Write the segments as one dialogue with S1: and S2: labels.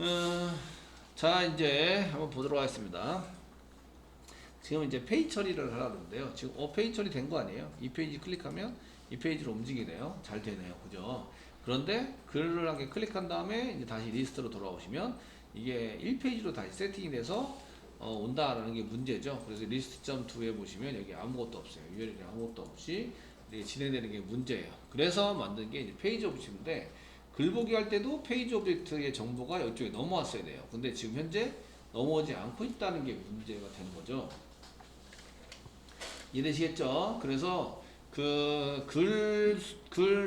S1: 어, 자, 이제 한번 보도록 하겠습니다. 지금 이제 페이지 처리를 하라는데요. 지금 페이지 처리 된 거 아니에요? 이 페이지 클릭하면 이 페이지로 움직이네요. 잘 되네요. 그죠? 그런데 글을 한 개 클릭한 다음에 이제 다시 리스트로 돌아오시면 이게 1페이지로 다시 세팅이 돼서 온다라는 게 문제죠. 그래서 리스트.2에 보시면 여기 아무것도 없어요. URL이 아무것도 없이 이게 진행되는 게 문제예요. 그래서 만든 게 이제 페이지 오브젝트인데 글 보기 할 때도 페이지 오브젝트의 정보가 이쪽에 넘어왔어야 돼요. 근데 지금 현재 넘어오지 않고 있다는 게 문제가 되는 거죠. 이해되시겠죠? 그래서 글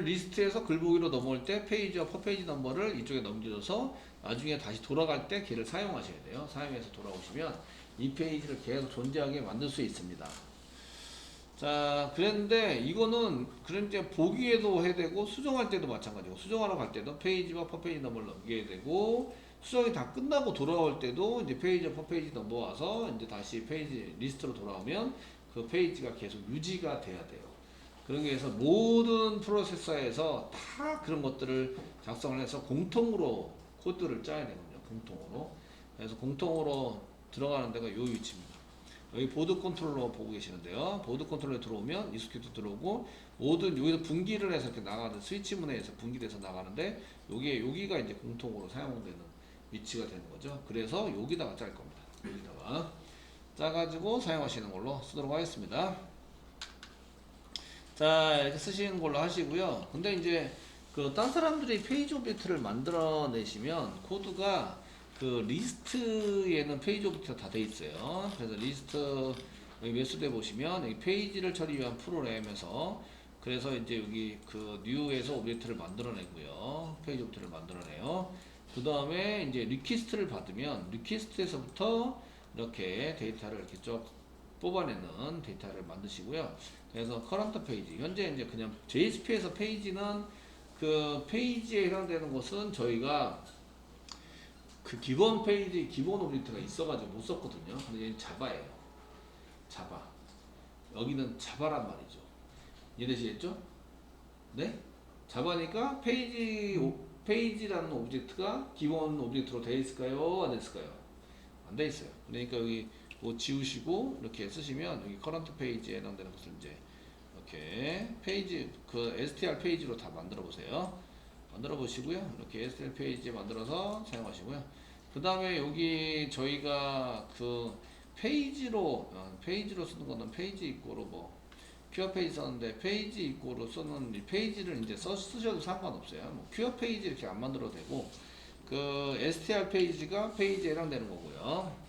S1: 리스트에서 글 보기로 넘어올 때 페이지와 퍼페이지 넘버를 이쪽에 넘겨줘서 나중에 다시 돌아갈 때 걔를 사용하셔야 돼요. 사용해서 돌아오시면 이 페이지를 계속 존재하게 만들 수 있습니다. 자, 그런데 이거는 그런 이제 보기에도 해야 되고 수정할 때도 마찬가지고 수정하러 갈 때도 페이지와 퍼페이지 넘버를 넘겨야 되고 수정이 다 끝나고 돌아올 때도 이제 페이지와 퍼페이지 넘버 와서 이제 다시 페이지 리스트로 돌아오면 그 페이지가 계속 유지가 돼야 돼요. 그러기 위해서 모든 프로세서에서 다 그런 것들을 작성을 해서 공통으로 코드를 짜야 되거든요. 공통으로. 그래서 공통으로 들어가는 데가 요 위치입니다. 여기 보드 컨트롤러 보고 계시는데요. 보드 컨트롤러에 들어오면 익스큐트 들어오고 모든 여기서 분기를 해서 이렇게 나가는 스위치 문에서 분기돼서 나가는데 여기가 이제 공통으로 사용되는 위치가 되는 거죠. 그래서 여기다가 짤 겁니다. 여기다가 짜가지고 사용하시는 걸로 쓰도록 하겠습니다. 자, 이렇게 쓰시는 걸로 하시고요. 근데 이제 딴 사람들이 페이지 오브젝트를 만들어내시면 코드가 리스트에는 페이지 오브젝트가 다 돼 있어요. 그래서 리스트 여기 매수돼 보시면 여기 페이지를 처리 위한 프로그램에서 그래서 이제 여기 뉴에서 오브젝트를 만들어내고요. 페이지 오브젝트를 만들어내요. 그 다음에 이제 리퀘스트를 받으면 리퀘스트에서부터 이렇게 데이터를 이렇게 쭉 뽑아내는 데이터를 만드시고요. 그래서 커런트 페이지 현재 이제 그냥 JSP에서 페이지는 페이지에 해당되는 것은 저희가 기본 페이지 기본 오브젝트가 있어가지고 못 썼거든요. 근데 얘는 자바예요. 자바. 여기는 자바란 말이죠. 이해되시겠죠? 네? 자바니까 페이지라는 오브젝트가 기본 오브젝트로 되어 있을까요? 안 됐을까요? 안 돼 있어요. 그러니까 여기 뭐 지우시고 이렇게 쓰시면 여기 커런트 페이지에 해당되는 것을 이제 이렇게 페이지 str 페이지로 다 만들어 보세요. 만들어 보시고요. 이렇게 str 페이지 만들어서 사용하시고요. 그 다음에 여기 저희가 페이지로 쓰는 거는 페이지 입고로 큐어 페이지 썼는데 페이지 입고로 쓰는 이 페이지를 이제 쓰셔도 상관없어요. 큐어 페이지 이렇게 안 만들어도 되고 str 페이지가 페이지에 해당되는 거고요.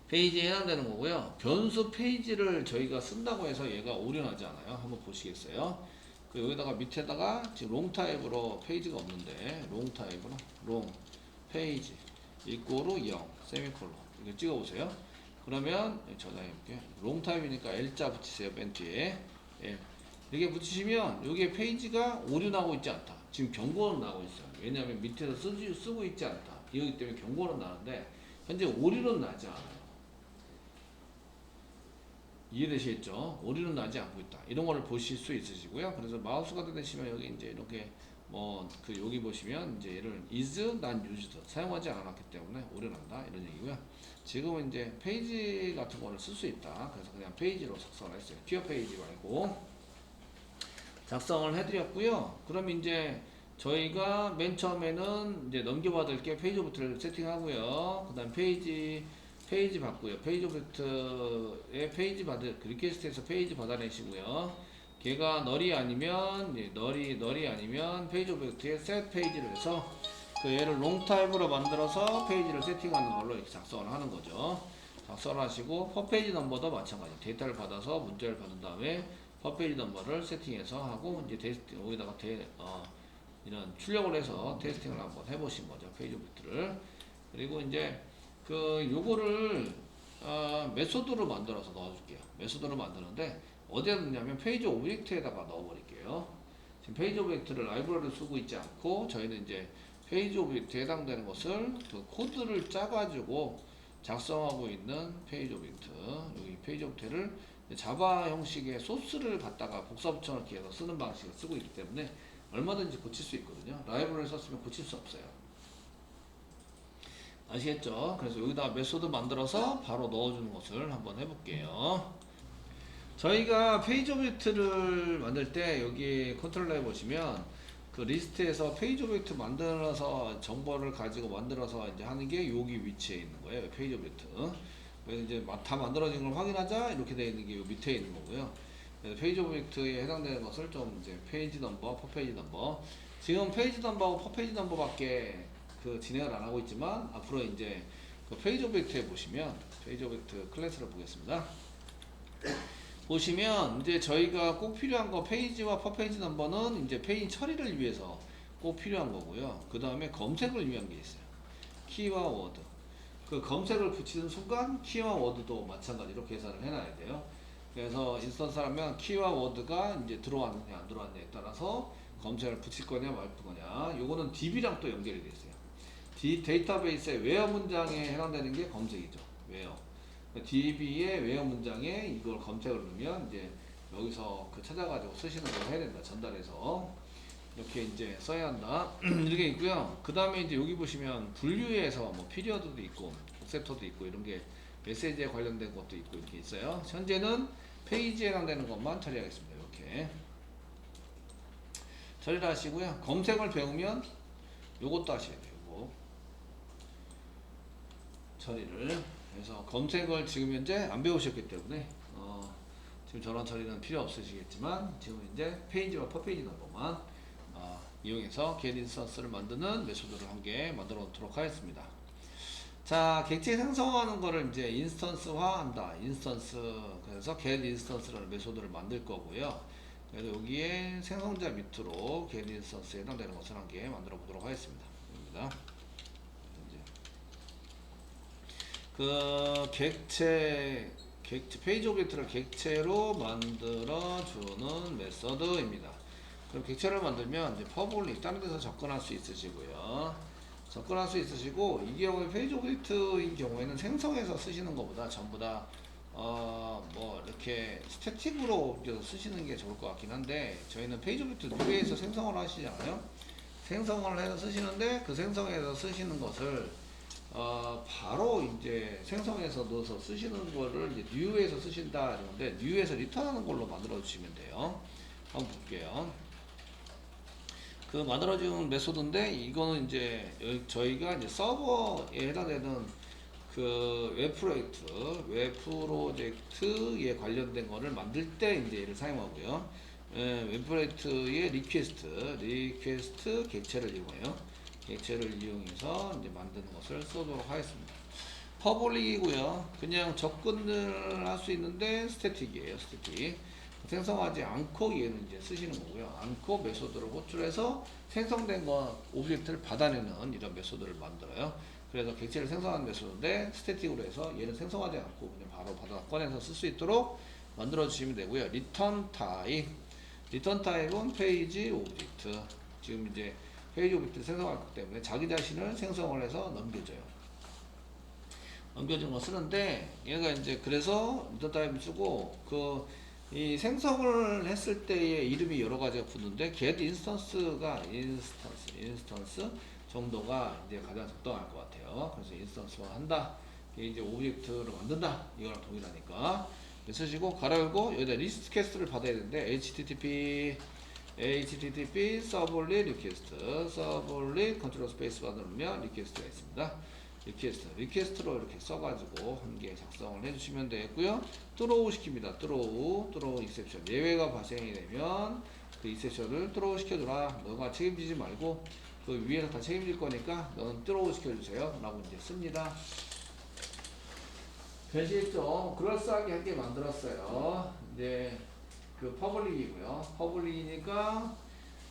S1: 페이지에 해당되는 거고요. 변수 페이지를 저희가 쓴다고 해서 얘가 오류나지 않아요. 한번 보시겠어요? 여기다가 밑에다가 지금 롱 타입으로 페이지가 없는데 롱 타입으로 롱 페이지 이꼬로 0 세미콜론 이렇게 찍어 보세요. 그러면 저장해볼게요. 롱 타입이니까 L자 붙이세요. 맨 뒤에 L 이렇게 붙이시면 여기에 페이지가 오류 나고 있지 않다. 지금 경고는 나고 있어요. 왜냐하면 밑에서 쓰고 있지 않다. 이거기 때문에 경고는 나는데 현재 오류는 나지 않아요. 이해되시겠죠? 오류는 나지 않고 있다. 이런 거를 보실 수 있으시고요. 그래서 마우스가 되시면 여기 이제 이렇게 여기 보시면 이제 얘를 is not used 사용하지 않았기 때문에 오류 난다 이런 얘기고요. 지금은 이제 페이지 같은 거를 쓸 수 있다. 그래서 그냥 페이지로 작성을 했어요. 큐어 페이지 말고 작성을 해드렸고요. 그럼 이제 저희가 맨 처음에는 이제 넘겨받을 게 페이지 오브젝트를 세팅하고요. 그 다음 페이지 받고요. 페이지 오브젝트에 페이지 리퀘스트에서 페이지 받아내시고요. 걔가 널이 아니면 널이 아니면 페이지 오브젝트에 set 페이지를 해서 얘를 롱 타입으로 만들어서 페이지를 세팅하는 걸로 이렇게 작성을 하는 거죠. 작성을 하시고 퍼페이지 넘버도 마찬가지. 데이터를 받아서 문자를 받은 다음에 퍼페이지 넘버를 세팅해서 하고 이제 여기다가 이런 출력을 해서 테스팅을 한번 해보신 거죠. 페이지 오브젝트를. 그리고 이제 요거를 메소드로 만들어서 넣어줄게요. 메소드로 만드는데 어디에 넣냐면 페이지 오브젝트에다가 넣어버릴게요. 지금 페이지 오브젝트를 라이브러리를 쓰고 있지 않고 저희는 이제 페이지 오브젝트에 해당되는 것을 코드를 짜가지고 작성하고 있는 페이지 오브젝트 여기 페이지 오브젝트를 자바 형식의 소스를 갖다가 복사 붙여넣기 해서 쓰는 방식을 쓰고 있기 때문에 얼마든지 고칠 수 있거든요. 라이브러리를 썼으면 고칠 수 없어요. 아시겠죠? 그래서 여기다 메소드 만들어서 바로 넣어주는 것을 한번 해볼게요. 저희가 페이지 오브젝트를 만들 때 여기 컨트롤러에 보시면 그 리스트에서 페이지 오브젝트 만들어서 정보를 가지고 만들어서 이제 하는 게 여기 위치에 있는 거예요. 페이지 오브젝트. 그래서 이제 다 만들어진 걸 확인하자 이렇게 되어 있는 게 요 밑에 있는 거고요. 그래서 페이지 오브젝트에 해당되는 것을 좀 이제 페이지 넘버, 퍼페이지 넘버. 지금 페이지 넘버하고 퍼페이지 넘버밖에 그 진행을 안 하고 있지만 앞으로 이제 그 페이지 오브젝트에 보시면 페이지 오브젝트 클래스를 보겠습니다. 보시면 이제 저희가 꼭 필요한 거 페이지와 퍼페이지 넘버는 이제 페이지 처리를 위해서 꼭 필요한 거고요. 그 다음에 검색을 위한 게 있어요. 키와 워드. 그 검색을 붙이는 순간 키와 워드도 마찬가지로 계산을 해놔야 돼요. 그래서 인스턴스 하면 키와 워드가 이제 들어왔느냐 안 들어왔냐에 따라서 검색을 붙일 거냐 말 거냐. 요거는 DB랑 또 연결이 돼 있어요. 데이터베이스의 웨어 문장에 해당되는 게 검색이죠. 웨어. DB의 웨어 문장에 이걸 검색을 넣으면 이제 여기서 그 찾아가지고 쓰시는 걸 해야 된다. 전달해서 이렇게 이제 써야 한다. 이렇게 있고요. 그 다음에 이제 여기 보시면 분류에서 뭐 피리어드도 있고 옥셉터도 있고 이런 게 메시지에 관련된 것도 있고 이렇게 있어요. 현재는 페이지에 해당되는 것만 처리하겠습니다. 이렇게 처리를 하시고요. 검색을 배우면 요것도 하셔야 돼요. 요거 처리를. 그래서 검색을 지금 현재 안 배우셨기 때문에 지금 저런 처리는 필요 없으시겠지만 지금 이제 페이지와 퍼페이지 넘버만 이용해서 get instance를 만드는 메소드를 한 개 만들어 놓도록 하겠습니다. 자, 객체 생성하는 거를 이제 인스턴스화 한다. 인스턴스. 그래서 get instance라는 메소드를 만들 거고요. 그래서 여기에 생성자 밑으로 get instance에 해당되는 것을 한 개 만들어 보도록 하겠습니다. 입니다. 그 페이지 오브젝트를 객체로 만들어 주는 메서드입니다. 그럼 객체를 만들면 이제 퍼블릭 다른 데서 접근할 수 있으시고요. 접근할 수 있으시고 이 경우에 페이지 오브젝트인 경우에는 생성해서 쓰시는 것보다 전부 다 뭐 이렇게 스태틱으로 쓰시는 게 좋을 것 같긴 한데 저희는 페이지 오브젝트 뉴에서 생성을 하시잖아요. 생성을 해서 쓰시는데 그 생성해서 쓰시는 것을 바로 이제 생성해서 넣어서 쓰시는 거를 이제 뉴에서 쓰신다 이런데 뉴에서 리턴하는 걸로 만들어 주시면 돼요. 한번 볼게요. 그 만들어지는 메소드인데 이거는 이제 저희가 이제 서버에 해당되는 그 웹프로젝트에 관련된 거를 만들 때 이제 얘를 사용하고요. 웹프로젝트의 리퀘스트 객체를 이용해요. 객체를 이용해서 이제 만드는 것을 쓰도록 하겠습니다. 퍼블릭이고요. 그냥 접근을 할 수 있는데 스태틱이에요. 스태틱. 생성하지 않고 얘는 이제 쓰시는 거고요. 않고 메소드를 호출해서 생성된 거 오브젝트를 받아내는 이런 메소드를 만들어요. 그래서 객체를 생성하는 메소드인데 스태틱으로 해서 얘는 생성하지 않고 그냥 바로 받아 꺼내서 쓸 수 있도록 만들어 주시면 되고요. 리턴 타입은 페이지 오브젝트. 지금 이제 페이지 오브젝트를 생성할 거기 때문에 자기 자신을 생성을 해서 넘겨줘요. 넘겨준 거 쓰는데 얘가 이제 그래서 리턴 타입을 쓰고 이 생성을 했을 때의 이름이 여러 가지가 붙는데 get instance가 인스턴스 정도가 이제 가장 적당할 것 같아요. 그래서 인스턴스화 한다. 이게 이제 오브젝트를 만든다. 이거랑 동일하니까 쓰시고 가로 열고 여기다 리스트 캐스트를 받아야 되는데 http 서블릿 리퀘스트 서블릿 컨트롤 스페이스 받으면 리퀘스트가 있습니다. 리퀘스트로 이렇게 써가지고 한 개 작성을 해주시면 되겠고요. 트로우 시킵니다. 트로우 익셉션 예외가 발생이 되면 그 익셉션을 트로우 시켜주라. 너가 책임지지 말고 그 위에서 다 책임질 거니까 너는 트로우 시켜주세요. 라고 이제 씁니다. 되시겠죠? 그럴싸하게 한 개 만들었어요. 이제 그 퍼블릭이고요. 퍼블릭이니까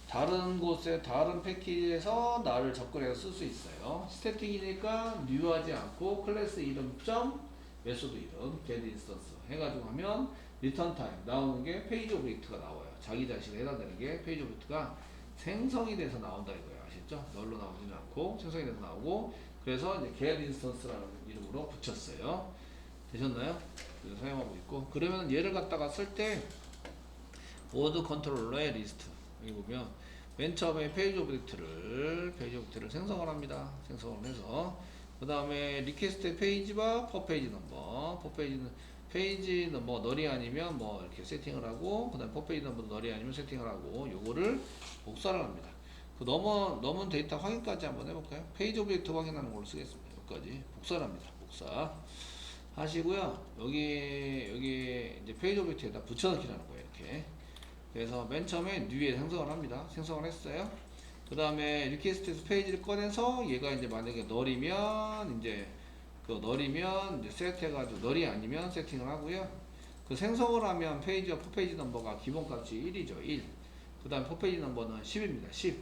S1: 다른 곳에 다른 패키지에서 나를 접근해서 쓸 수 있어요. 스태틱이니까 뉴하지 않고 클래스 이름 점 메소드 이름 get instance 해가지고 하면 리턴 타임 나오는 게 페이지 오브젝트가 나와요. 자기 자신에 해당되는 게 페이지 오브젝트가 생성이 돼서 나온다 이거예요. 아시죠? 널로 나오지는 않고 생성이 돼서 나오고 그래서 이제 get instance라는 이름으로 붙였어요. 되셨나요? 그래서 사용하고 있고 그러면 얘를 갖다가 쓸 때 워드 컨트롤러의 리스트 여기 보면 맨 처음에 페이지 오브젝트를 생성을 합니다. 생성을 해서 그 다음에 리퀘스트 페이지와 퍼페이지 넘버, 페이지 넘버 널이 아니면 뭐 이렇게 세팅을 하고, 그 다음에 퍼페이지 넘버 널이 아니면 세팅을 하고, 요거를 복사를 합니다. 그 넘은 데이터 확인까지 한번 해볼까요? 페이지 오브젝트 확인하는 걸로 쓰겠습니다. 여기까지 복사를 합니다. 복사 하시고요. 여기 이제 페이지 오브젝트에다 붙여넣기라는 거예요. 이렇게. 그래서 맨 처음에 뉴에 생성을 합니다. 생성을 했어요. 그 다음에 리퀘스트에서 페이지를 꺼내서 얘가 이제 만약에 널이면 이제 이제 셋 해가지고 널이 아니면 세팅을 하고요. 그 생성을 하면 페이지와 퍼페이지 넘버가 기본값이 1이죠. 1. 그 다음 퍼페이지 넘버는 10입니다. 10.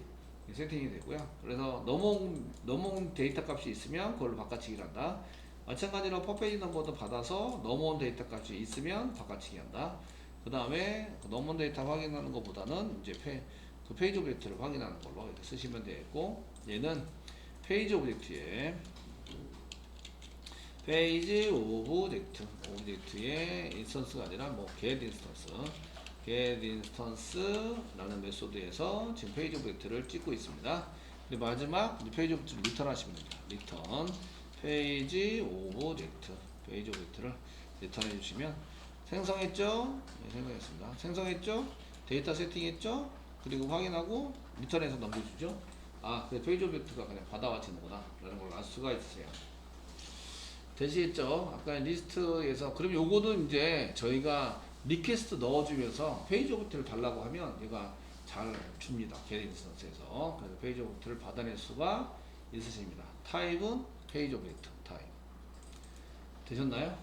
S1: 세팅이 되고요. 그래서 넘어온 데이터 값이 있으면 그걸로 바꿔치기를 한다. 마찬가지로 퍼페이지 넘버도 받아서 넘어온 데이터 값이 있으면 바꿔치기 한다. 그 다음에 넘어온 데이터 확인하는 것보다는 이제 그 페이지 오브젝트를 확인하는 걸로 이렇게 쓰시면 되겠고, 얘는 페이지 오브젝트에 페이지 오브젝트의 인스턴스가 아니라 뭐 get instance라는 메소드에서 지금 페이지 오브젝트를 찍고 있습니다. 그리고 마지막 페이지 오브젝트를 리턴 하시면 됩니다. 리턴 페이지 오브젝트를 리턴해 주시면 생성했죠? 네, 생성했습니다. 생성했죠? 데이터 세팅했죠? 그리고 확인하고 리턴해서 넘겨주죠. 아, 그래 페이지 오브젝트가 그냥 받아와치는구나 라는 걸 알 수가 있으세요. 되시겠죠? 아까 리스트에서 그럼 요거는 이제 저희가 리퀘스트 넣어주면서 페이지 오브젝트를 달라고 하면 얘가 잘 줍니다. get instance에서. 그래서 페이지 오브젝트를 받아낼 수가 있으십니다. 타입은 페이지 오브젝트 타입. 되셨나요?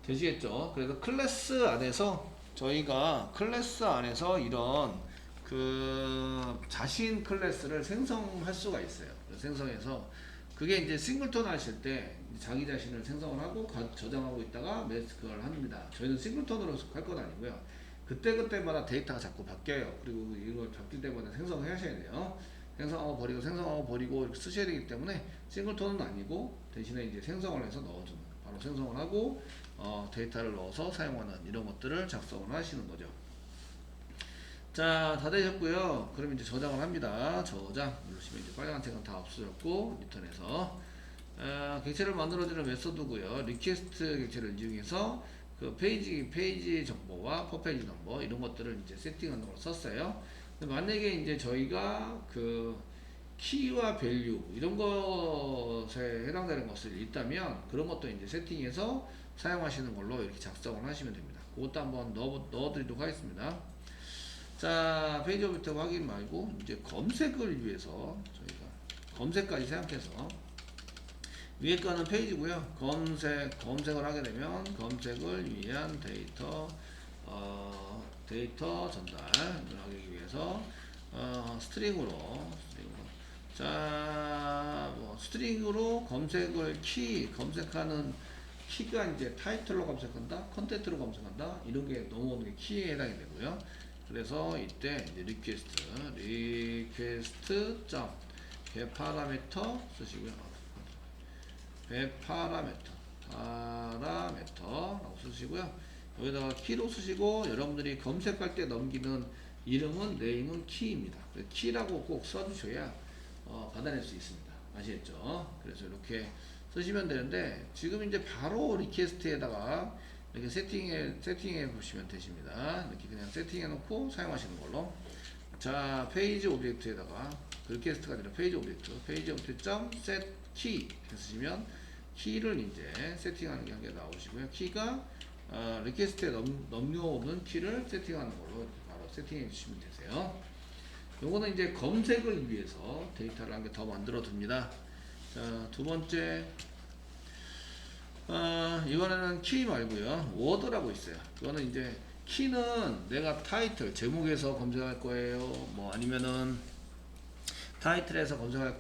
S1: 되시겠죠? 그래서 클래스 안에서 저희가 클래스 안에서 이런 그 자신 클래스를 생성할 수가 있어요. 생성해서 그게 이제 싱글톤 하실 때 자기 자신을 생성을 하고 저장하고 있다가 그걸 합니다. 저희는 싱글톤으로 할 건 아니고요. 그때그때마다 데이터가 자꾸 바뀌어요. 그리고 이걸 바뀔 때마다 생성을 하셔야 돼요. 생성하고 버리고 이렇게 쓰셔야 되기 때문에 싱글톤은 아니고 대신에 이제 생성을 해서 넣어주는, 바로 생성을 하고 데이터를 넣어서 사용하는 이런 것들을 작성을 하시는 거죠. 자, 다 되셨고요. 그럼 이제 저장을 합니다. 저장 누르시면 이제 빨간 색은 다 없어졌고, 리턴해서 객체를 만들어주는 메소드고요. 리퀘스트 객체를 이용해서 그 페이지 정보와 퍼페이지 넘버 이런 것들을 이제 세팅하는 걸 썼어요. 근데 만약에 이제 저희가 그 키와 밸류 이런 것에 해당되는 것을 있다면 그런 것도 이제 세팅해서 사용하시는 걸로 이렇게 작성을 하시면 됩니다. 그것도 한번 넣어드리도록 하겠습니다. 자, 페이지 오브젝트 확인 말고 이제 검색을 위해서 저희가 검색까지 생각해서 위에 거는 페이지고요. 검색을 하게 되면 검색을 위한 데이터 전달을 하기 위해서 스트링으로 자, 뭐 스트링으로 검색을 검색하는 키가 이제 타이틀로 검색한다, 컨텐츠로 검색한다, 이런 게 넘어오는 게 키에 해당이 되고요. 그래서 이때 이제 리퀘스트 점 getParameter 쓰시고요. getParameter라고 쓰시고요. 여기다가 키로 쓰시고, 여러분들이 검색할 때 넘기는 이름은 네임은 키입니다. 키라고 꼭 써주셔야 받아낼 수 있습니다. 아시겠죠? 그래서 이렇게 쓰시면 되는데, 지금 이제 바로 리퀘스트에다가 이렇게 세팅해 보시면 되십니다. 이렇게 그냥 세팅해 놓고 사용하시는 걸로. 자, 페이지 오브젝트에다가 리퀘스트가 아니라 페이지 오브젝트 점 set key 쓰시면 키를 이제 세팅하는 게 한 개 나오시고요. 키가 리퀘스트에 넘겨오는 키를 세팅하는 걸로 바로 세팅해 주시면 되세요. 요거는 이제 검색을 위해서 데이터를 한 개 더 만들어 둡니다. 자, 두 번째, 이번에는 키 말고요, 워드라고 있어요. 이거는 이제 키는 내가 타이틀 제목에서 검색할 거예요, 뭐 아니면은 타이틀에서 검색할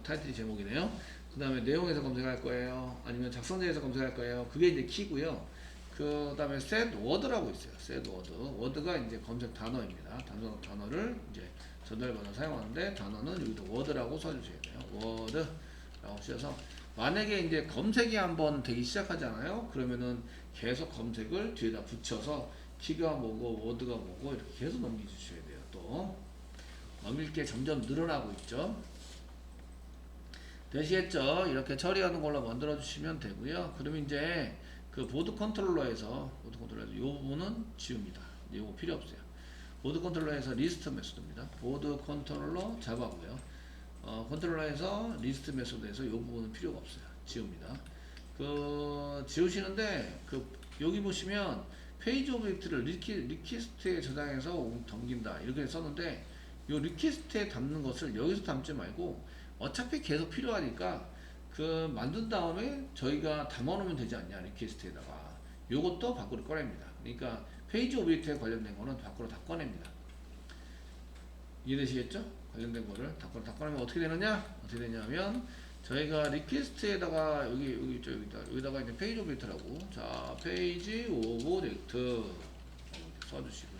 S1: 타이틀이 제목이네요. 그 다음에 내용에서 검색할 거예요, 아니면 작성자에서 검색할 거예요. 그게 이제 키고요. 그 다음에 set word라고 있어요. set word. word가 이제 검색 단어입니다. 단어를 이제 전달번호 사용하는데, 단어는 여기도 word라고 써주셔야 돼요. word라고 쓰셔서 만약에 이제 검색이 한번 되기 시작하잖아요. 그러면은 계속 검색을 뒤에다 붙여서 키가 뭐고 word가 뭐고 이렇게 계속 넘겨주셔야 돼요. 또 넘길 게 점점 늘어나고 있죠. 되시겠죠? 이렇게 처리하는 걸로 만들어 주시면 되고요. 그러면 이제 그 보드 컨트롤러에서 이 부분은 지웁니다. 이거 필요 없어요. 보드 컨트롤러에서 리스트 메소드입니다. 보드 컨트롤러 잡아고요. 컨트롤러에서 리스트 메소드에서 이 부분은 필요가 없어요. 지웁니다. 그 지우시는데 그 여기 보시면 페이지 오브젝트를 리퀘스트에 저장해서 담긴다 이렇게 썼는데 이 리퀘스트에 담는 것을 여기서 담지 말고 어차피 계속 필요하니까 그 만든 다음에 저희가 담아 놓으면 되지 않냐 리퀘스트에다가 요것도 밖으로 꺼냅니다. 그러니까 페이지 오브젝트에 관련된 거는 밖으로 다 꺼냅니다. 이해되시겠죠? 관련된 거를 다 꺼내면 어떻게 되느냐? 어떻게 되냐면 저희가 리퀘스트에다가 여기다가 이제 페이지 오브젝트라고 자 페이지 오브젝트 써주시고요.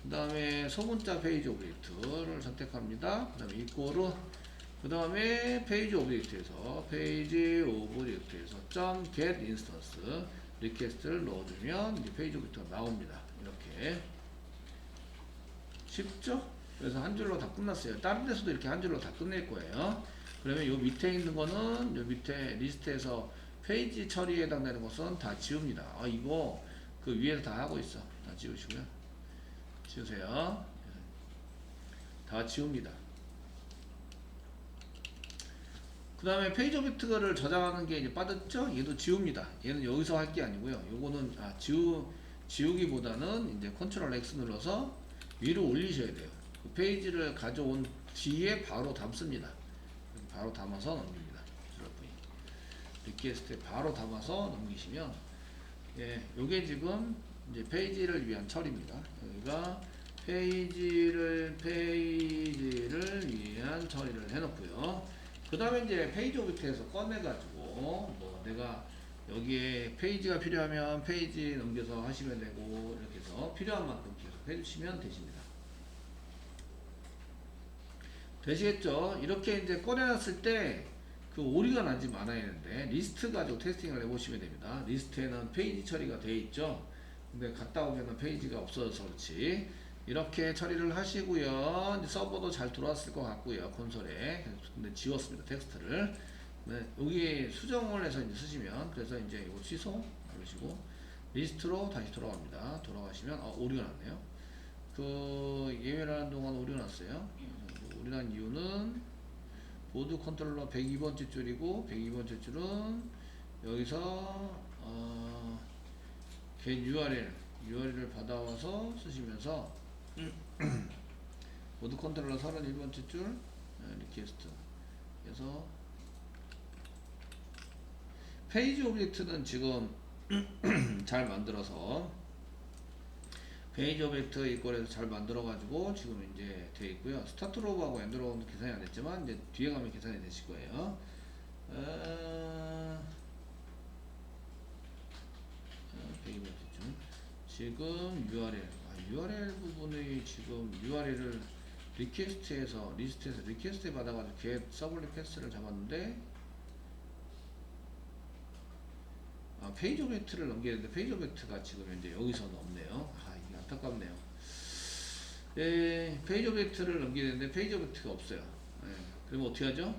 S1: 그 다음에 소문자 페이지 오브젝트를 선택합니다. 그 다음에 이꼬르 그 다음에 페이지 오브젝트에서 .get instance 리퀘스트를 넣어주면 이제 페이지 오브젝트가 나옵니다. 이렇게 쉽죠? 그래서 한 줄로 다 끝났어요. 다른 데서도 이렇게 한 줄로 다 끝낼 거예요. 그러면 요 밑에 있는 거는 요 밑에 리스트에서 페이지 처리에 해당되는 것은 다 지웁니다. 이거 그 위에서 다 하고 있어. 다 지우시고요. 지우세요. 다 지웁니다. 그 다음에 페이지 오브젝트를 저장하는 게 이제 빠졌죠? 얘도 지웁니다. 얘는 여기서 할 게 아니고요. 요거는 지우기보다는 이제 컨트롤 X 눌러서 위로 올리셔야 돼요. 그 페이지를 가져온 뒤에 바로 담습니다. 바로 담아서 넘깁니다. 리퀘스트에 바로 담아서 넘기시면 요게 지금 이제 페이지를 위한 처리입니다. 여기가 페이지를 위한 처리를 해놓고요. 그 다음에 이제 페이지 오브젝트에서 꺼내가지고 뭐 내가 여기에 페이지가 필요하면 페이지 넘겨서 하시면 되고 이렇게 해서 필요한 만큼 계속 해주시면 되십니다. 되시겠죠? 이렇게 이제 꺼내놨을 때 그 오류가 나지 말아야 하는데 리스트 가지고 테스팅을 해보시면 됩니다. 리스트에는 페이지 처리가 되어 있죠. 근데 갔다 오면 페이지가 없어져서 그렇지. 이렇게 처리를 하시고요. 이제 서버도 잘 들어왔을 것 같고요. 콘솔에. 근데 지웠습니다. 텍스트를. 네, 여기 수정을 해서 이제 쓰시면 그래서 이제 이거 취소 누르시고 리스트로 다시 돌아갑니다. 돌아가시면 오류가 났네요. 그 예매를 하는 동안 오류가 났어요. 오류 난 이유는 보드 컨트롤러 102번째 줄이고 102번째 줄은 여기서 get URL을 받아와서 쓰시면서 보드 컨트롤러 31번째 줄 리퀘스트 그래서 페이지 오브젝트는 지금 잘 만들어서 페이지 오브젝트 이꼴에서 잘 만들어 가지고 지금 이제 되어 있고요. 스타트 로그하고 엔드 로그는 계산이 안 됐지만 이제 뒤에 가면 계산이 되실 거예요. 페이지 오브젝트 지금 URL 부분이 지금 URL을 리퀘스트에서 리스트에서 리퀘스트 받아가지고 get 서브 리퀘스트를 잡았는데 페이지 오브젝트를 넘겨야 되는데 페이지 오브젝트가 지금 현재 여기서는 없네요. 이게 안타깝네요. 페이지 오브젝트를 넘겨야 되는데 페이지 오브젝트가 없어요. 그러면 어떻게 하죠?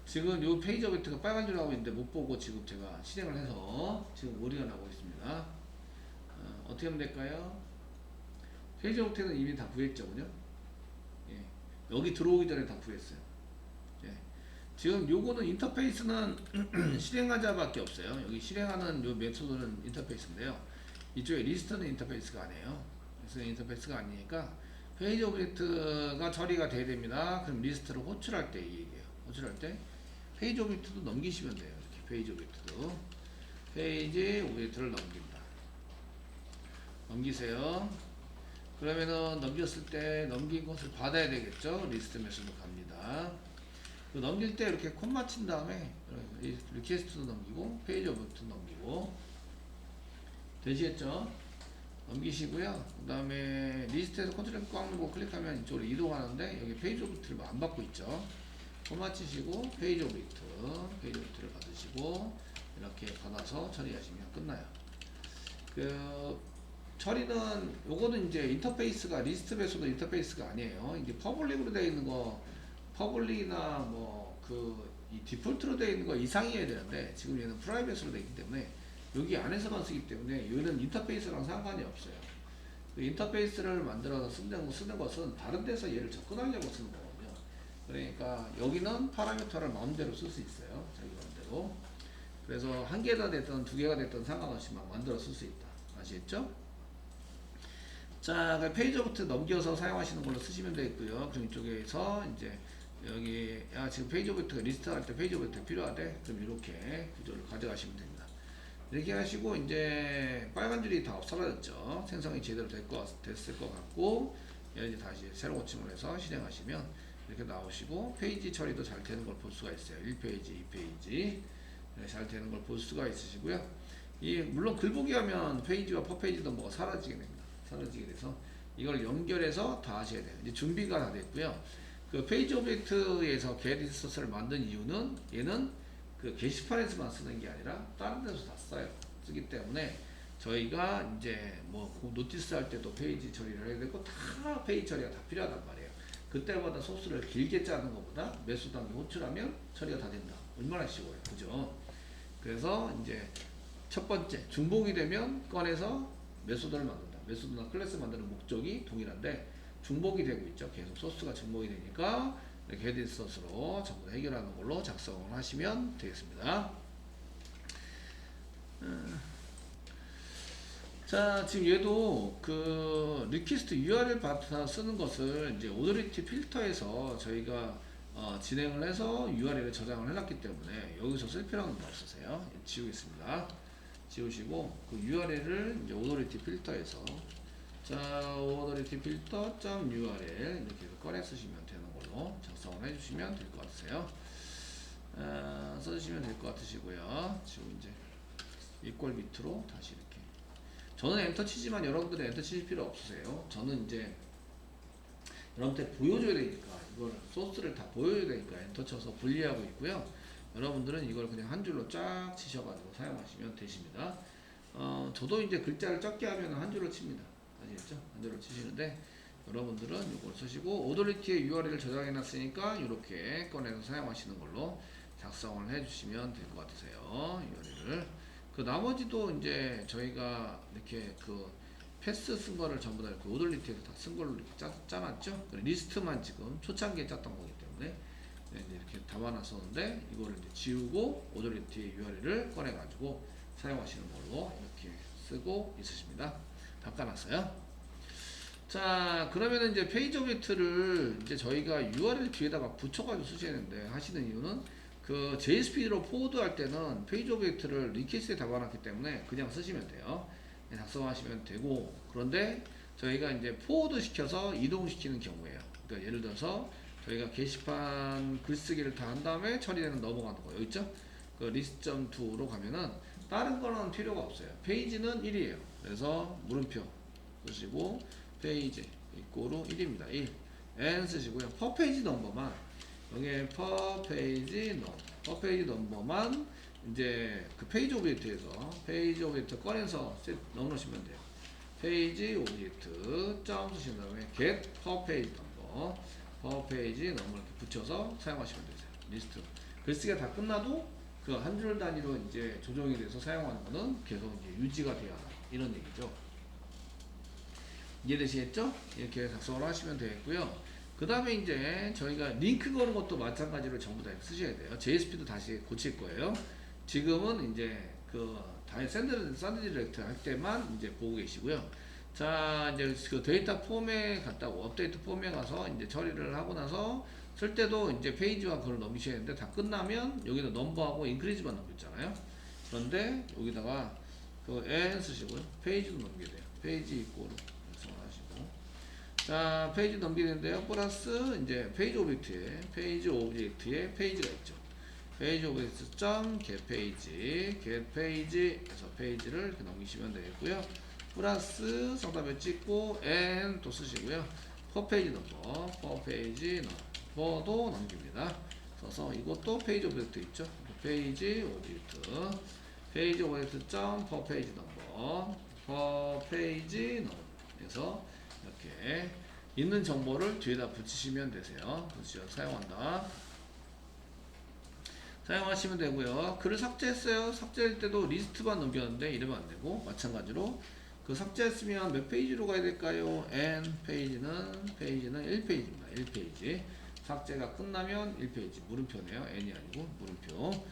S1: 지금 이 페이지 오브젝트가 빨간 줄 하고 있는데 못 보고 지금 제가 실행을 해서 지금 오류가 나고 있습니다. 어떻게 하면 될까요? 페이지 오브젝트는 이미 다 구했죠, 그죠? 여기 들어오기 전에 다 구했어요. 지금 요거는 인터페이스는 실행하자밖에 없어요. 여기 실행하는 요 메소드는 인터페이스인데요. 이쪽에 리스트는 인터페이스가 아니에요. 그래서 인터페이스가 아니니까 페이지 오브젝트가 처리가 돼야 됩니다. 그럼 리스트를 호출할 때 이 얘기예요. 호출할 때 페이지 오브젝트도 넘기시면 돼요. 이렇게 페이지 오브젝트를 넘깁니다. 넘기세요. 그러면은 넘겼을 때 넘긴 것을 받아야 되겠죠. 리스트 메소드 갑니다. 넘길 때 이렇게 콤 맞힌 다음에 리퀘스트도 넘기고 페이지 오브젝트 넘기고 되시겠죠? 넘기시고요. 그 다음에 리스트에서 컨트롤 꽉 누르고 클릭하면 이쪽으로 이동하는데 여기 페이지 오브젝트를 안 받고 있죠. 콤 맞히시고 페이지 오브젝트를 받으시고 이렇게 받아서 처리하시면 끝나요. 그 처리는 요거는 이제 인터페이스가 리스트 메소드 인터페이스가 아니에요. 이게 퍼블릭으로 되어 있는 거 퍼블릭이나 뭐 이 디폴트로 되어 있는 거 이상이어야 되는데 지금 얘는 프라이빗으로 되어 있기 때문에 여기 안에서만 쓰기 때문에 얘는 인터페이스랑 상관이 없어요. 그 인터페이스를 만들어서 쓰는 것은 다른 데서 얘를 접근하려고 쓰는 거거든요. 그러니까 여기는 파라미터를 마음대로 쓸 수 있어요. 자기 마음대로. 그래서 한 개가 됐든 두 개가 됐든 상관없이 막 만들어 쓸 수 있다. 아시겠죠? 자, 페이지 오브젝트 넘겨서 사용하시는 걸로 쓰시면 되겠고요. 그럼 이쪽에서 이제 여기 지금 페이지 오브젝트가 리스트 할 때 페이지 오브젝트 필요하대. 그럼 이렇게 구조를 가져가시면 됩니다. 이렇게 하시고 이제 빨간 줄이 다 사라졌죠. 생성이 제대로 됐을 것 같고 이제 다시 새로 고침을 해서 실행하시면 이렇게 나오시고 페이지 처리도 잘 되는 걸 볼 수가 있어요. 1페이지, 2페이지 잘 되는 걸 볼 수가 있으시고요. 물론 글보기 하면 페이지와 퍼페이지도 뭐가 사라지게 됩니다. 사라지게 돼서 이걸 연결해서 다 하셔야 돼요. 이제 준비가 다 됐고요. 그 페이지 오브젝트에서 get instance를 만든 이유는 얘는 그 게시판에서만 쓰는 게 아니라 다른 데서 다 써요. 쓰기 때문에 저희가 이제 뭐 노티스 할 때도 페이지 처리를 해야 되고 다 페이지 처리가 다 필요하단 말이에요. 그때마다 소스를 길게 짜는 것보다 매수 단계 호출하면 처리가 다 된다. 얼마나 쉬워요. 그죠? 그래서 이제 첫 번째 중복이 되면 꺼내서 메소드를 만든다. 메소드나 클래스 만드는 목적이 동일한데 중복이 되고 있죠. 계속 소스가 중복이 되니까 이렇게 헤드 인스턴스로 전부 다 해결하는 걸로 작성을 하시면 되겠습니다. 자, 지금 얘도 그 리퀘스트 URL 받아 쓰는 것을 이제 오더리티 필터에서 저희가 진행을 해서 URL을 저장을 해놨기 때문에 여기서 쓸 필요는 없으세요. 지우겠습니다. 지우시고 그 URL을 이제 오더리티 필터에서 자, 오더리티 필터 .url 이렇게 해서 꺼내 쓰시면 되는 걸로 작성을 해주시면 될 것 같으세요. 써주시면 될 것 같으시고요. 지금 이제 이퀄 밑으로 다시 이렇게. 저는 엔터 치지만 여러분들은 엔터 치실 필요 없으세요. 저는 이제 여러분한테 보여줘야 되니까 이걸 소스를 다 보여줘야 되니까 엔터 쳐서 분리하고 있고요. 여러분들은 이걸 그냥 한 줄로 쫙 치셔가지고 사용하시면 되십니다. 저도 이제 글자를 적게 하면 한 줄로 칩니다. 아시겠죠? 한 줄로 치시는데 여러분들은 이걸 쓰시고 오더리티의 URL을 저장해 놨으니까 이렇게 꺼내서 사용하시는 걸로 작성을 해주시면 될 것 같으세요. URL을. 그 나머지도 이제 저희가 이렇게 그 패스 쓴 거를 전부 다 이렇게 오더리티에서 다 쓴 걸로 이렇게 짜놨죠. 리스트만 지금 초창기에 짰던 거기 때문에 이제 이렇게 담아놨었는데 이거를 이제 지우고 오더리티 URL을 꺼내가지고 사용하시는 걸로 이렇게 쓰고 있으십니다. 바꿔놨어요. 자, 그러면은 이제 페이지 오브젝트를 이제 저희가 URL 뒤에다가 붙여가지고 쓰셔야 되는데 하시는 이유는 그 JSP로 포워드할 때는 페이지 오브젝트를 리퀘스트에 담아놨기 때문에 그냥 쓰시면 돼요. 작성하시면 되고 그런데 저희가 이제 포워드 시켜서 이동시키는 경우에요. 그러니까 예를 들어서 저희가 게시판 글쓰기를 다 한 다음에 처리되는 넘어가는 거 여기 있죠? 그 list.to로 가면은 다른 거는 필요가 없어요. 페이지는 1이에요. 그래서 물음표 쓰시고 페이지 이꼬로 1입니다. 1 n 쓰시고요. per 페이지 넘버만 여기에 per 페이지 넘버만 이제 그 페이지 오브젝트에서 페이지 오브젝트 꺼내서 넣어놓으시면 돼요. 페이지 오브젝트 점 쓰신 다음에 get per 페이지 넘버 per 페이지 넘버 이렇게 붙여서 사용하시면 되세요. 리스트 글쓰기가 다 끝나도 그 한 줄 단위로 이제 조정이 돼서 사용하는 거는 계속 이제 유지가 돼야 한다. 이런 얘기죠. 이해되시겠죠? 이렇게 작성을 하시면 되겠고요. 그 다음에 이제 저희가 링크 거는 것도 마찬가지로 전부 다 쓰셔야 돼요. JSP도 다시 고칠 거예요. 지금은 이제 그 샌드 디렉트 할 때만 이제 보고 계시고요. 자, 이제 그 데이터 폼에 갔다고 업데이트 폼에 가서 이제 처리를 하고 나서 쓸 때도 이제 페이지와 그걸 넘기셔야 되는데 다 끝나면 여기다 넘버하고 인크리즈만 넘겼잖아요. 그런데 여기다가 그 n 쓰시고요. 페이지도 넘겨야 돼요. 페이지 이꼬로 하시고 자, 페이지 넘기는데요. 플러스 이제 페이지 오브젝트에 페이지가 있죠. 페이지 오브젝트 점 get 페이지에서 페이지를 이렇게 넘기시면 되겠고요. 플러스 상단에 찍고 n 또 쓰시고요. per 페이지 넘버도 넘깁니다. 써서 이것도 페이지 오브젝트 있죠. 페이지 오브젝트 점 per 페이지 넘버 per 페이지 넘버 해서 이렇게 있는 정보를 뒤에다 붙이시면 되세요. 붙이셔서 사용한다. 사용하시면 되고요. 글을 삭제했어요. 삭제할 때도 리스트만 넘겼는데 이러면 안 되고, 마찬가지로 그 삭제했으면 몇 페이지로 가야 될까요? N 페이지는 1페이지입니다. 1페이지. 삭제가 끝나면 1페이지. 물음표네요. N이 아니고 물음표.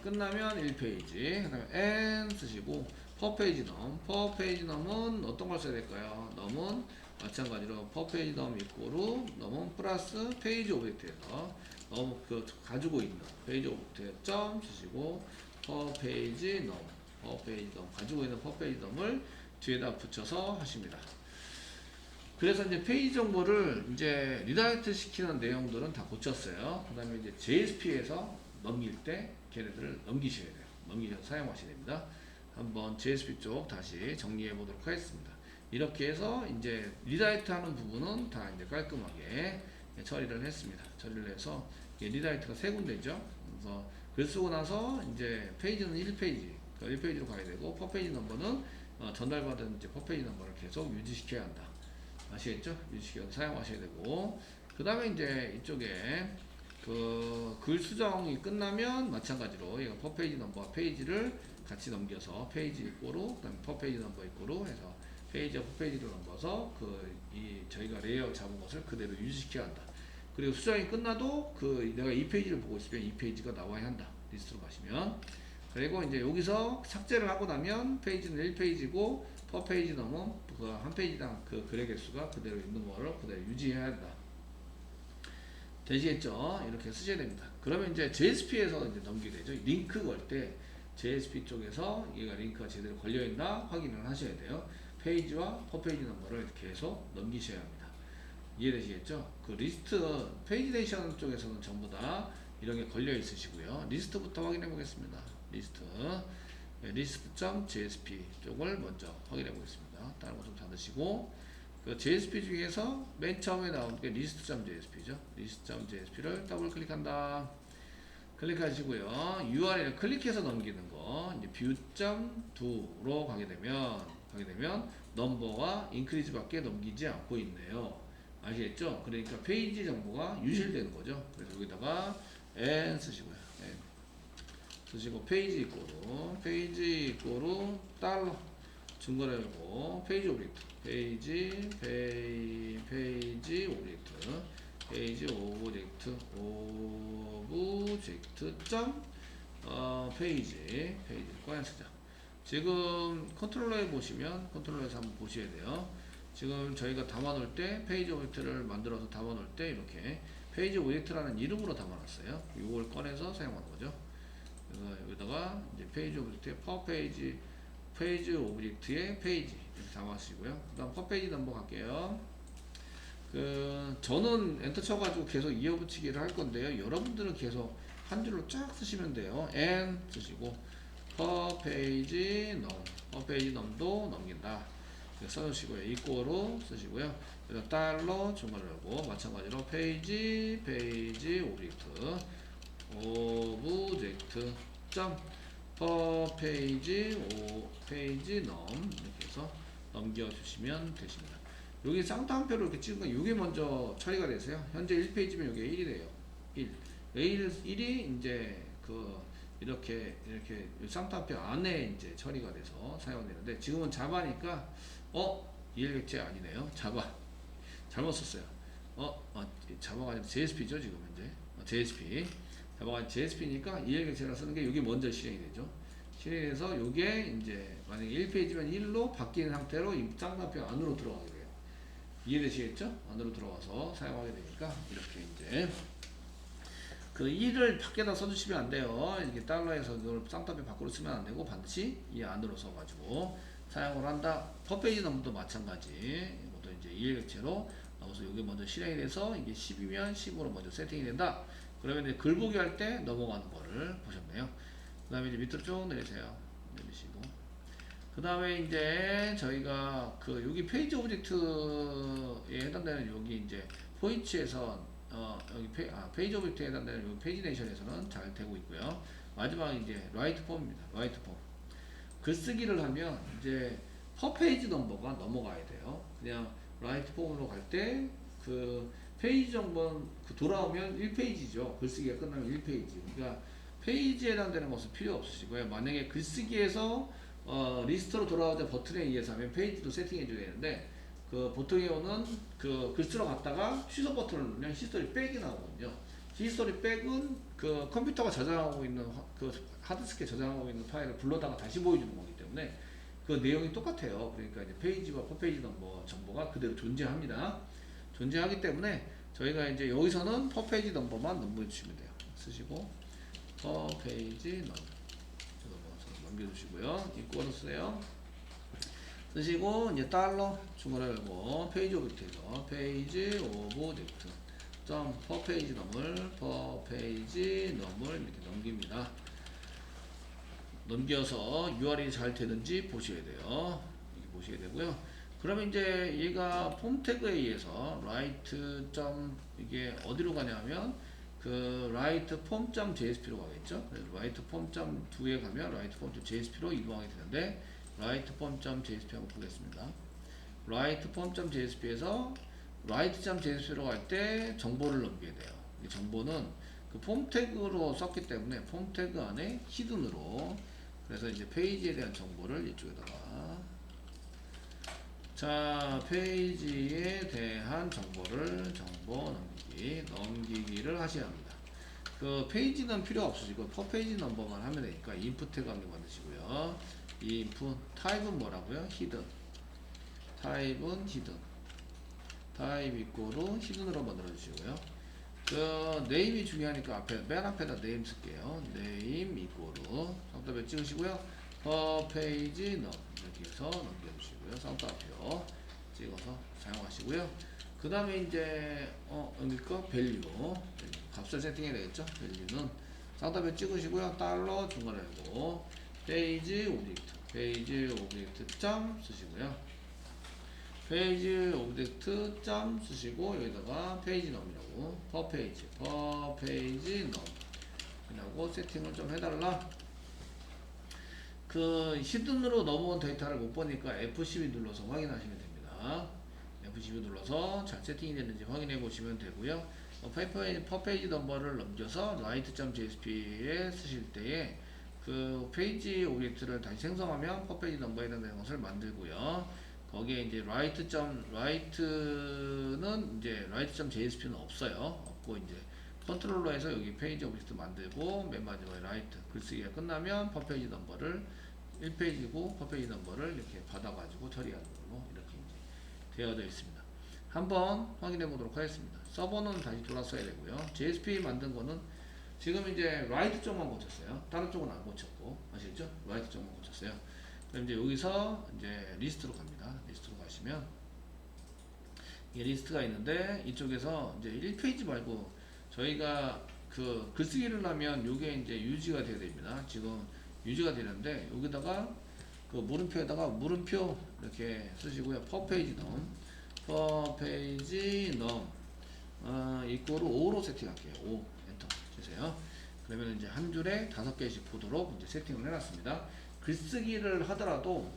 S1: 끝나면 1페이지. 그 다음에 N 쓰시고 per 페이지 넘. per 페이지 넘은 어떤 걸 써야 될까요? 넘은 마찬가지로 per 페이지 넘 이꼬르 넘은 플러스 페이지 오브젝트에서 넘 그 가지고 있는 페이지 오브젝트에 점 쓰시고 per 페이지 넘. per 페이지 넘 가지고 있는 per 페이지 넘을 뒤에다 붙여서 하십니다. 그래서 이제 페이지 정보를 이제 리다이렉트 시키는 내용들은 다 고쳤어요. 그 다음에 이제 JSP에서 넘길 때 걔네들을 넘기셔야 돼요. 넘기셔서 사용하셔야 됩니다. 한번 JSP 쪽 다시 정리해 보도록 하겠습니다. 이렇게 해서 이제 리다이렉트 하는 부분은 다 이제 깔끔하게 처리를 했습니다. 처리를 해서 리다이렉트가 세 군데죠. 그래서 글 쓰고 나서 이제 페이지는 1페이지, 1페이지로 가야 되고, 퍼페이지 넘버는 전달받은 이제 퍼페이지 넘버를 계속 유지시켜야 한다. 아시겠죠? 유지시켜서 사용하셔야 되고, 그 다음에 이제 이쪽에 그 글 수정이 끝나면 마찬가지로 이거 퍼페이지 넘버와 페이지를 같이 넘겨서 페이지 이꼬로, 그 다음에 퍼페이지 넘버 이꼬로 해서 페이지와 퍼페이지를 넘겨서 저희가 레이아웃 잡은 것을 그대로 유지시켜야 한다. 그리고 수정이 끝나도 내가 이 페이지를 보고 있으면 이 페이지가 나와야 한다. 리스트로 가시면. 그리고 이제 여기서 삭제를 하고 나면 페이지는 1페이지고 per 페이지 넘으면 한 페이지당 그 글의 개수가 그대로 있는 거를 그대로 유지해야 한다. 되시겠죠? 이렇게 쓰셔야 됩니다. 그러면 이제 JSP에서 이제 넘기게 되죠. 링크 걸 때 JSP 쪽에서 얘가 링크가 제대로 걸려있나 확인을 하셔야 돼요. 페이지와 per 페이지 넘버를 계속 넘기셔야 합니다. 이해되시겠죠? 그 리스트 페이지네이션 쪽에서는 전부 다 이런 게 걸려 있으시고요. 리스트부터 확인해 보겠습니다. 리스트.jsp 쪽을 먼저 확인해 보겠습니다. 다른 거 좀 찾으시고, 그 JSP 중에서 맨 처음에 나온 게 리스트.jsp죠. 리스트.jsp를 더블 클릭한다. 클릭하시고요. URL 클릭해서 넘기는 거, 이제 view.do로 가게 되면 넘버와 인크리즈 밖에 넘기지 않고 있네요. 아시겠죠? 그러니까 페이지 정보가 유실되는 거죠. 그래서 여기다가 n 쓰시고요. n 쓰시고 페이지 이꼬로 달러 증거라고 페이지 오브젝트 페이지 오브젝트 점 페이지 꺼내 쓰자. 지금 컨트롤러에 보시면 컨트롤러에서 한번 보셔야 돼요. 지금 저희가 담아놓을 때 페이지 오브젝트를 만들어서 담아놓을 때 이렇게 페이지 오브젝트라는 이름으로 담아놨어요. 이걸 꺼내서 사용하는 거죠. 그래서 여기다가 이제 페이지 오브젝트에 페이지 오브젝트의 페이지 이렇게 담아주시고요. 그 다음 퍼페이지 넘버 갈게요. 저는 엔터 쳐가지고 계속 이어붙이기를 할 건데요. 여러분들은 계속 한 줄로 쫙 쓰시면 돼요. n 쓰시고 퍼페이지 넘도 넘긴다. 써주시고요. 이꼬로 쓰시고요. 그래서 달러 중괄호고 마찬가지로 페이지 오브젝트 점 페이지 넘 이렇게 해서 넘겨주시면 되십니다. 여기 쌍따 한 표로 이렇게 찍은 건 이게 먼저 처리가 되세요. 현재 1페이지면 이게 1이래요. 1이 이제 이렇게 쌍따 한 표 안에 이제 처리가 돼서 사용되는데, 지금은 자바니까 이해객체 아니네요. 자바 잘못 썼어요. 자바가 아니라 JSP죠 지금 현재. JSP 자바가 아니라 JSP니까 이해객체를 쓰는 게 이게 먼저 실행이 되죠. 실행이 돼서 이게 이제 만약에 1페이지면 1로 바뀐 상태로 이 쌍따표 안으로 들어가게 돼요. 이해되시겠죠? 안으로 들어가서 사용하게 되니까 이렇게 이제 그 1을 밖에다 써주시면 안 돼요. 이렇게 달러에서 이걸 쌍따표 밖으로 쓰면 안 되고 반드시 이 안으로 써가지고 사용을 한다. 퍼페이지 넘버도 마찬가지. 이것도 이제 이해객체로 넣어서 이게 먼저 실행이 돼서 이게 10이면 10으로 먼저 세팅이 된다. 그러면 이제 글 보기 할 때 넘어가는 거를 보셨네요. 그 다음에 이제 밑으로 쭉 내리세요. 내리시고. 그 다음에 이제 저희가 여기 페이지 오브젝트에 해당되는 여기 이제 포인츠에서 여기 페이지 오브젝트에 해당되는 여기 페이지네이션에서는 잘 되고 있고요. 마지막 이제 라이트 폼입니다. 라이트 폼. 글쓰기를 하면 이제 퍼 페이지 넘버가 넘어가야 돼요. 그냥 라이트 폼으로 갈 때 그 페이지 정보는 그 돌아오면 1페이지죠. 글쓰기가 끝나면 1페이지. 그러니까 페이지에 해당되는 것은 필요 없으시고요. 만약에 글쓰기에서 리스트로 돌아오자 버튼에 의해서 하면 페이지도 세팅해 줘야 되는데 그 보통의 경우는 그 글쓰러 갔다가 취소 버튼을 누르면 히스토리 백이 나오거든요. 히스토리 백은 그 컴퓨터가 저장하고 있는 그 하드디스크에 저장하고 있는 파일을 불러다가 다시 보여주는 거기 때문에 그 내용이 똑같아요. 그러니까 이제 페이지와 퍼페이지 넘버 정보가 그대로 존재합니다. 존재하기 때문에 저희가 이제 여기서는 퍼페이지 넘버만 넘겨 주시면 돼요. 쓰시고 퍼페이지 넘버 넘겨주시고요. 이거로 쓰세요. 쓰시고 이제 달러 중괄호 열고 페이지 오브젝트에서 페이지 오브젝트 점 퍼페이지 넘을 퍼페이지 넘을 이렇게 넘깁니다. 넘겨서 URL이 잘 되는지 보셔야 돼요. 이렇게 보셔야 되고요. 그러면 이제 얘가 폼 태그에 의해서 write 점 이게 어디로 가냐면 그 write form.jsp로 가겠죠. 그래서 write form.2에 가면 write form.jsp로 이동하게 되는데 write form.jsp 한번 보겠습니다. write form.jsp에서 write.jsp로 갈 때 정보를 넘겨야 돼요. 이 정보는 그 폼 태그로 썼기 때문에 폼 태그 안에 히든으로 그래서 이제 페이지에 대한 정보를 이쪽에다가 자 페이지에 대한 정보를 정보 넘기기를 하셔야 합니다. 그 페이지는 필요 없으시고 퍼페이지 넘버만 하면 되니까 인풋 태그 한개 만드시고요. 이 인풋 타입은 뭐라고요? 히든 타입은 히든 타입 이꼬로 히든으로 만들어 주시고요. 그 네임이 중요하니까 앞에 맨 앞에다 네임 쓸게요. 네임 이꼬로 상따표 찍으시고요. 퍼페이지 넘 이렇게 해서 넘겨주시고요. 상따표 찍어서 사용하시고요. 그 다음에 이제 여기 거 밸류 값을 세팅해야 되겠죠. 밸류는 상따표 찍으시고요. 달러 중괄호고 페이지 오브젝트 점 쓰시고요. 페이지 오브젝트 점 쓰시고 여기다가 페이지 넘이라고 퍼페이지 넘 이라고 세팅을 좀 해달라. 그 히든으로 넘어온 데이터를 못 보니까 F12 눌러서 확인하시면 됩니다. F12 눌러서 잘 세팅이 됐는지 확인해 보시면 되고요. 퍼페이지 넘버를 넘겨서 write.jsp에 쓰실 때에 그 페이지 오브젝트를 다시 생성하면 퍼페이지 넘버에 해당되는 것을 만들고요. 거기에 이제 write는 이제 write.jsp는 없어요. 없고 이제 컨트롤러에서 여기 페이지 오브젝트 만들고 맨 마지막에 write 글쓰기가 끝나면 퍼페이지 넘버를 1페이지고 퍼페이지 넘버를 이렇게 받아가지고 처리하는 걸로 이렇게 이제 되어져 있습니다. 한번 확인해 보도록 하겠습니다. 서버는 다시 돌아서야 되고요. JSP 만든 거는 지금 이제 write 쪽만 고쳤어요. 다른 쪽은 안 고쳤고 아시겠죠? write 쪽만 고쳤어요. 그럼 이제 여기서 이제 리스트로 갑니다. 리스트로 가시면 이 리스트가 있는데 이쪽에서 이제 1페이지 말고 저희가 그 글쓰기를 하면 이게 이제 유지가 돼야 됩니다. 지금 유지가 되는데 여기다가 그 물음표에다가 물음표 이렇게 쓰시고요. 퍼페이지 넘 이꼬르 5로 세팅할게요. 5 엔터 주세요. 그러면 이제 한 줄에 5개씩 보도록 이제 세팅을 해놨습니다. 글쓰기를 하더라도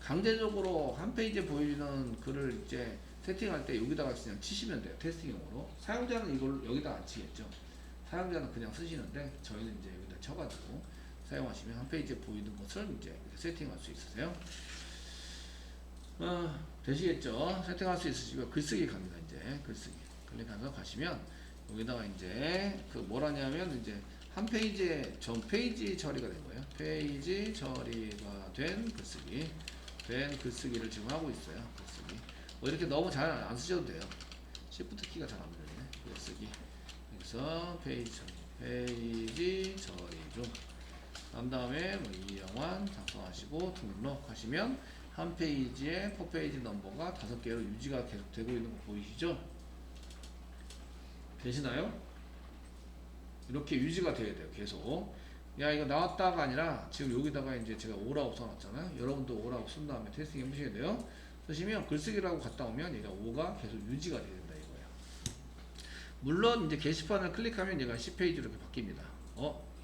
S1: 강제적으로 한 페이지에 보이는 글을 이제 세팅할 때 여기다가 그냥 치시면 돼요. 테스팅용으로. 사용자는 이걸 여기다 안 치겠죠. 사용자는 그냥 쓰시는데 저희는 이제 여기다 쳐가지고 사용하시면 한 페이지에 보이는 것을 이제 이렇게 세팅할 수 있으세요. 되시겠죠? 세팅할 수 있으시고 글쓰기 갑니다. 이제 글쓰기 클릭하면서 가시면 여기다가 이제 그 뭐라냐면 이제 한 페이지에 전 페이지 처리가 된 거예요. 페이지 처리가 된 글쓰기를 지금 하고 있어요. 글쓰기. 뭐 이렇게 너무 잘 안 쓰셔도 돼요. Shift 키가 잘 안 눌리네. 글쓰기. 그래서 페이지 처리 중. 그 다음에 뭐 이영환 작성하시고 등록하시면 한 페이지에 퍼페이지 넘버가 5개로 유지가 계속 되고 있는 거 보이시죠? 되시나요? 이렇게 유지가 돼야 돼요. 계속. 야 이거 나왔다가 아니라 지금 여기다가 이제 제가 5라고 써놨잖아요. 여러분도 5라고 쓴 다음에 테스팅 해보셔야 돼요. 쓰시면 글쓰기라고 갔다 오면 얘가 5가 계속 유지가 돼야 된다 이거예요. 물론 이제 게시판을 클릭하면 얘가 10페이지로 이렇게 바뀝니다.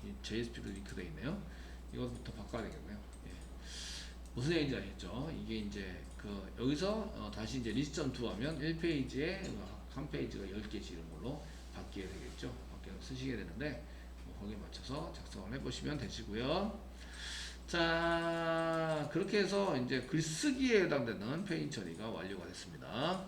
S1: 이 JSP로 링크되어 있네요. 이것부터 바꿔야 되겠네요. 예. 무슨 얘기인지 아시죠? 이게 이제 여기서 다시 이제 리스트.2 하면 1페이지에 한 페이지가 10개씩 이런 걸로 바뀌게 되겠죠. 바뀌어서 쓰시게 되는데 거기에 맞춰서 작성을 해보시면 되시고요. 자, 그렇게 해서 이제 글쓰기에 해당되는 페이지 처리가 완료가 됐습니다.